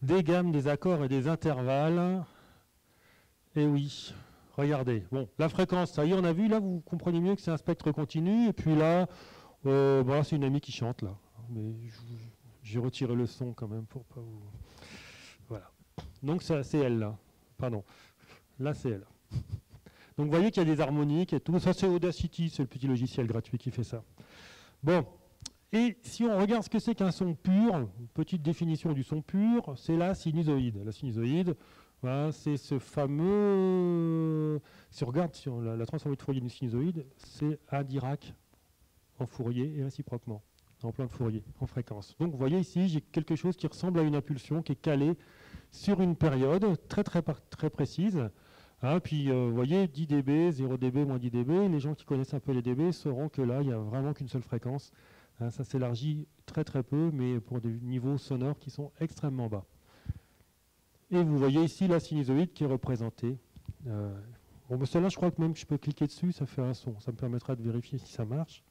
des gammes, des accords et des intervalles. Et oui, regardez. Bon, la fréquence, ça y est, on a vu, là, vous comprenez mieux que c'est un spectre continu. Et puis là, voilà, c'est une amie qui chante, là. Mais j'ai retiré le son quand même pour pas vous... Voilà. Donc c'est elle, là. Pardon. Là, c'est elle. Donc vous voyez qu'il y a des harmoniques et tout. Ça, c'est Audacity, c'est le petit logiciel gratuit qui fait ça. Bon. Et si on regarde ce que c'est qu'un son pur, une petite définition du son pur, c'est la sinusoïde. La sinusoïde, voilà, c'est ce fameux... Si on regarde sur la transformée de Fourier d'une sinusoïde, c'est un Dirac en Fourier et réciproquement, en plan de Fourier, en fréquence. Donc vous voyez ici, j'ai quelque chose qui ressemble à une impulsion qui est calée sur une période très précise. Hein, puis vous voyez 10 dB, 0 dB, moins 10 dB. Les gens qui connaissent un peu les dB sauront que là, il n'y a vraiment qu'une seule fréquence. Hein, ça s'élargit très peu, mais pour des niveaux sonores qui sont extrêmement bas. Et vous voyez ici la sinusoïde qui est représentée. Bon, ben celle-là, je crois que même que je peux cliquer dessus, ça fait un son. Ça me permettra de vérifier si ça marche.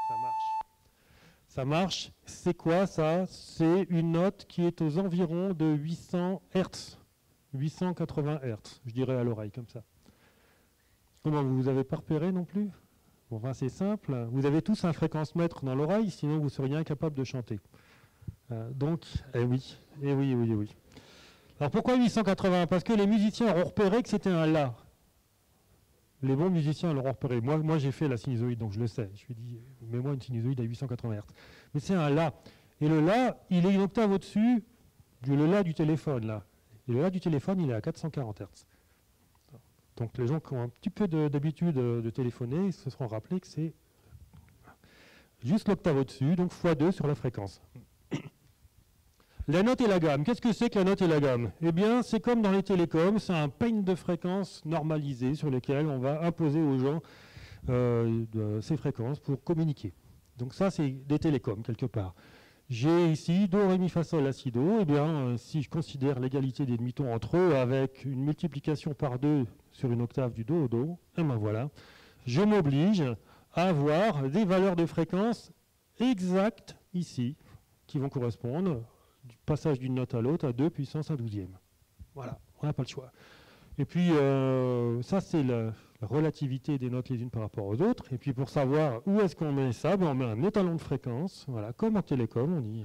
Ça marche. Ça marche. C'est quoi ça? C'est une note qui est aux environs de 800 Hz. 880 Hz, je dirais à l'oreille, comme ça. Comment, vous n'avez pas repéré non plus? Bon, enfin, c'est simple. Vous avez tous un fréquence-mètre dans l'oreille, sinon vous seriez incapable de chanter. Donc, oui. Alors pourquoi 880? Parce que les musiciens auront repéré que c'était un La. Les bons musiciens l'auront repéré. Moi j'ai fait la sinusoïde, donc je le sais. Je lui ai dit, mets-moi une sinusoïde à 880 Hz. Mais c'est un La. Et le La, il est une octave au-dessus du La du téléphone, là. Et le La du téléphone, il est à 440 Hz. Donc les gens qui ont un petit peu d'habitude de téléphoner, ils se seront rappelés que c'est juste l'octave au-dessus, donc x2 sur la fréquence. La note et la gamme. Qu'est-ce que c'est que la note et la gamme? Eh bien, c'est comme dans les télécoms, c'est un peigne de fréquences normalisé sur lesquelles on va imposer aux gens ces fréquences pour communiquer. Donc ça, c'est des télécoms, quelque part. J'ai ici Do, Ré, Mi, Fa, Sol, La, Si, Do. Eh bien, si je considère l'égalité des demi-tons entre eux avec une multiplication par 2 sur une octave du Do au Do, et ben voilà, je m'oblige à avoir des valeurs de fréquence exactes ici, qui vont correspondre du passage d'une note à l'autre à 2 puissance 1/12e. Voilà, on n'a pas le choix. Et puis, ça, c'est la relativité des notes les unes par rapport aux autres. Et puis, pour savoir où est-ce qu'on met ça, ben, on met un étalon de fréquence, voilà, comme en télécom, on dit.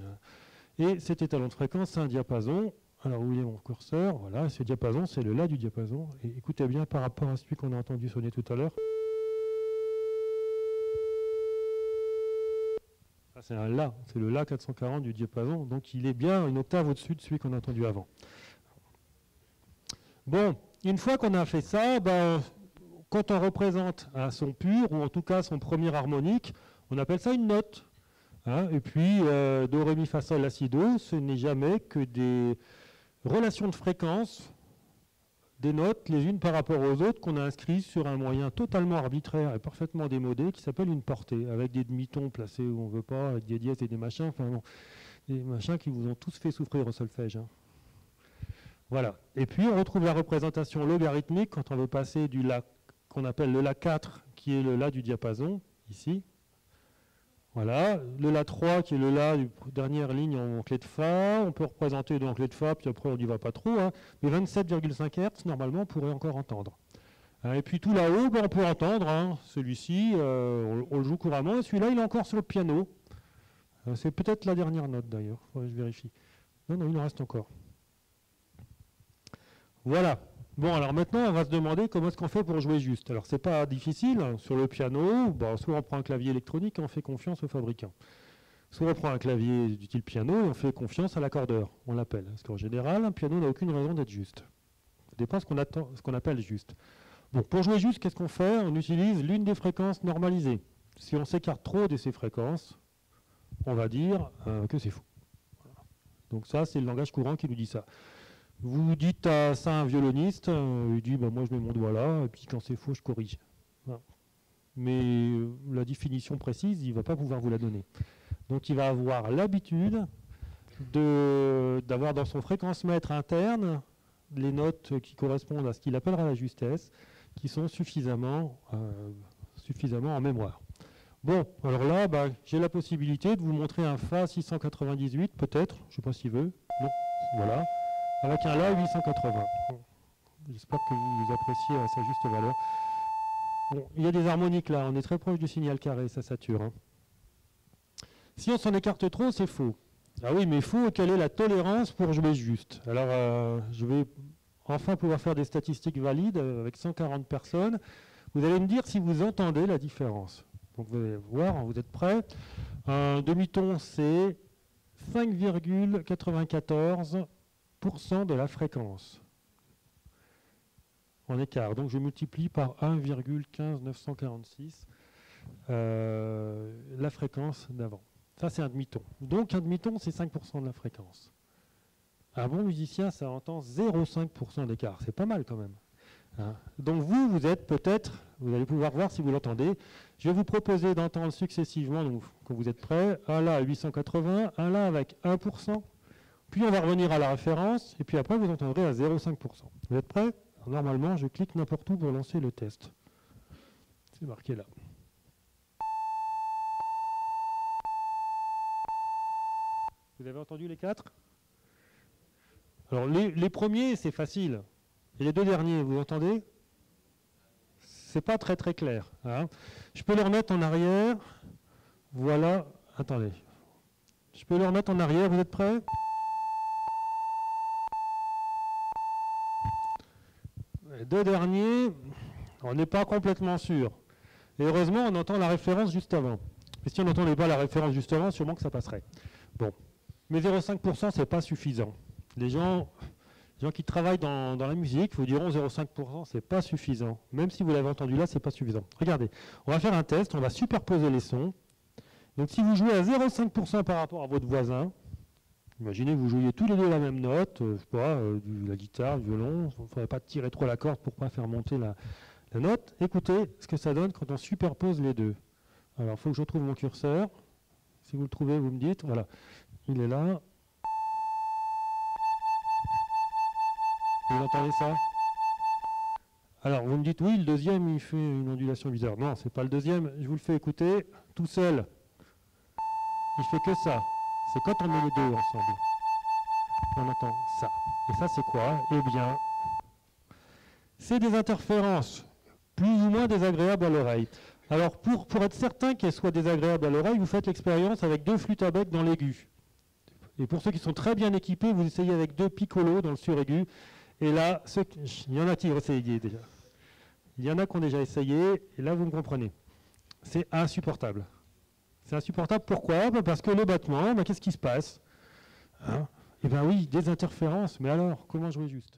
Et cet étalon de fréquence, c'est un diapason. Alors, où est mon curseur? Voilà, ce diapason, c'est le La du diapason. Et écoutez bien par rapport à celui qu'on a entendu sonner tout à l'heure. C'est un La, c'est le La 440 du diapason, donc il est bien une octave au-dessus de celui qu'on a entendu avant. Bon, une fois qu'on a fait ça, ben, quand on représente un son pur, ou en tout cas son premier harmonique, on appelle ça une note. Hein, et puis, Do, Ré, Mi, Fa, Sol, La, Si, Do, ce n'est jamais que des relations de fréquence des notes les unes par rapport aux autres qu'on a inscrites sur un moyen totalement arbitraire et parfaitement démodé qui s'appelle une portée, avec des demi-tons placés où on ne veut pas, avec des dièses et des machins, enfin bon, des machins qui vous ont tous fait souffrir au solfège. Hein. Voilà. Et puis on retrouve la représentation logarithmique quand on veut passer du La qu'on appelle le La 4, qui est le La du diapason, ici. Voilà, le La 3 qui est le La du dernière ligne en clé de Fa, on peut représenter dans clé de Fa, puis après on n'y va pas trop, hein. Mais 27,5 Hz, normalement on pourrait encore entendre. Et puis tout là-haut, ben, on peut entendre, hein. Celui-ci, on le joue couramment, et celui-là il est encore sur le piano. C'est peut-être la dernière note d'ailleurs, je vérifie. Non, il en reste encore. Voilà. Bon, alors maintenant, on va se demander comment est-ce qu'on fait pour jouer juste. Alors, c'est pas difficile. Hein. Sur le piano, bon, soit on prend un clavier électronique et on fait confiance au fabricant. Soit on prend un clavier du type piano et on fait confiance à l'accordeur, on l'appelle. Parce qu'en général, un piano n'a aucune raison d'être juste. Ça dépend ce qu'on appelle juste. Bon, pour jouer juste, qu'est-ce qu'on fait? On utilise l'une des fréquences normalisées. Si on s'écarte trop de ces fréquences, on va dire que c'est faux. Voilà. Donc ça, c'est le langage courant qui nous dit ça. Vous dites à ça à un violoniste, il dit bah, moi je mets mon doigt là, et puis quand c'est faux, je corrige. Voilà. Mais la définition précise, il ne va pas pouvoir vous la donner. Donc il va avoir l'habitude d'avoir dans son fréquence-mètre interne les notes qui correspondent à ce qu'il appellera la justesse, qui sont suffisamment en mémoire. Bon, alors là, bah, j'ai la possibilité de vous montrer un Fa 698, peut-être, je ne sais pas s'il veut. Non, voilà. Avec un La 880. Bon, j'espère que vous appréciez à sa juste valeur. Bon, il y a des harmoniques là, on est très proche du signal carré, ça sature. Hein. Si on s'en écarte trop, c'est faux. Ah oui, mais faux, quelle est la tolérance pour jouer juste? Alors, je vais enfin pouvoir faire des statistiques valides avec 140 personnes. Vous allez me dire si vous entendez la différence. Donc vous allez voir, vous êtes prêts? Un demi-ton, c'est 5,94% de la fréquence en écart. Donc je multiplie par 1,15946 la fréquence d'avant. Ça, c'est un demi-ton. Donc un demi-ton, c'est 5% de la fréquence. Un bon musicien, ça entend 0,5% d'écart. C'est pas mal quand même. Hein. Donc vous êtes peut-être, vous allez pouvoir voir si vous l'entendez. Je vais vous proposer d'entendre successivement, donc quand vous êtes prêts, un là à 880, un là avec 1%, puis on va revenir à la référence, et puis après vous entendrez à 0,5%. Vous êtes prêts? Alors, normalement, je clique n'importe où pour lancer le test. C'est marqué là. Vous avez entendu les quatre? Alors les premiers, c'est facile. Et les deux derniers, vous entendez? C'est pas très très clair. Hein. Je peux le remettre en arrière. Voilà. Attendez. Je peux le remettre en arrière. Vous êtes prêts? Les deux derniers, on n'est pas complètement sûr. Et heureusement, on entend la référence juste avant. Et si on n'entendait pas la référence juste avant, sûrement que ça passerait. Bon. Mais 0,5%, c'est pas suffisant. Les gens qui travaillent dans la musique vous diront 0,5%, c'est pas suffisant. Même si vous l'avez entendu là, c'est pas suffisant. Regardez, on va faire un test, on va superposer les sons. Donc si vous jouez à 0,5% par rapport à votre voisin, imaginez que vous jouiez tous les deux la même note, je sais pas, la guitare, le violon, il ne faudrait pas tirer trop la corde pour ne pas faire monter la note. Écoutez ce que ça donne quand on superpose les deux. Alors il faut que je retrouve mon curseur. Si vous le trouvez, vous me dites. Voilà, il est là. Vous entendez ça? Alors, vous me dites, oui, le deuxième, il fait une ondulation bizarre. Non, c'est pas le deuxième. Je vous le fais écouter tout seul. Il fait que ça. C'est quand on met les deux ensemble. On entend ça. Et ça, c'est quoi? Eh bien, c'est des interférences plus ou moins désagréables à l'oreille. Alors, pour être certain qu'elles soient désagréables à l'oreille, vous faites l'expérience avec deux flûtes à bec dans l'aigu. Et pour ceux qui sont très bien équipés, vous essayez avec deux piccolos dans le suraigu. Et là, il y en a qui ont essayé déjà. Il y en a qui ont déjà essayé, et là vous me comprenez. C'est insupportable. C'est insupportable, pourquoi? Parce que le battement, qu'est-ce qui se passe? Hein? Eh bien oui, des interférences, mais alors, comment jouer juste?